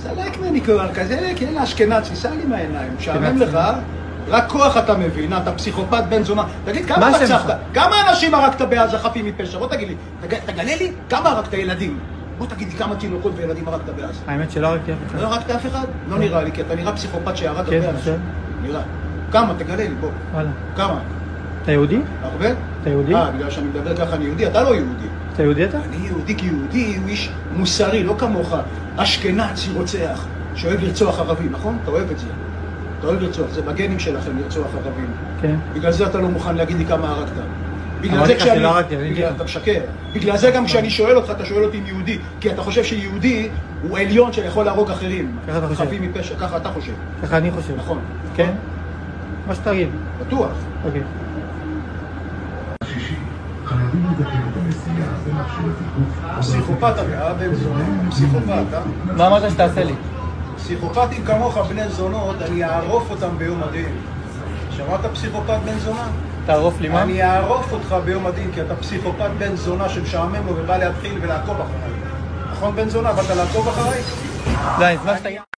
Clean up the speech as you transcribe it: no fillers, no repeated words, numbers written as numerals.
סלק ממני כבר כזה, כן, אשכנז, תיסע לי מהעיניים, משעמם לך, רק כוח אתה מבין, אתה פסיכופת בן זונה. תגיד, כמה רצחת? כמה אנשים הרגת בעזה חפים מפשע? בוא תגיד לי, תגלה לי, כמה הרגת ילדים? בוא תגיד לי כמה תינוקות וילדים הרגת בעזה. האמת שלא הרגתי אף אחד. לא הרגת אף אחד? לא נראה לי, כי אתה נראה פסיכופת שהרג הרבה אנשים. נראה. כמה? תגלה לי, בוא. וואלה. כמה? אתה יהודי? הרבה? אתה יהודי? בגלל שאני מדבר ככה אני יהודי, אתה לא יהודי. אתה יהודי אתה? אני יהודי כי יהודי הוא איש מוסרי, לא כמוך. אשכנזי רוצח, שאוהב לרצוח ערבים, נכון? אתה אוהב את זה. אתה אוהב לרצוח, זה בגנים שלכם לרצוח ערבים. כן. בגלל זה אתה לא מוכן להגיד לי כמה הרגת. אמרתי לך שלא הרגתי, אתה משקר. בגלל זה גם כשאני שואל אותך, אתה שואל אותי אם יהודי, כי אתה חושב שיהודי הוא עליון שיכול להרוג אחרים. ככה אתה חושב. חפים מפשע, ככה אתה חושב. ככה אני חושב. נכון. כן? מה שתגיד. בטוח. אוקיי. פסיכופת אתה, בן זונה. פסיכופת, אה? מה אמרת שתעשה לי? פסיכופטים כמוך בני זונות, אני אערוף אותם ביום הדין. שמעת פסיכופת בן זונה? תערוף לי מה? אני אערוף אותך ביום הדין, כי אתה פסיכופת בן זונה שמשעמם לו ובא להתחיל ולעקוב אחריי. נכון בן זונה? באת לעקוב אחריי? לא, אני אשמח שתגיד.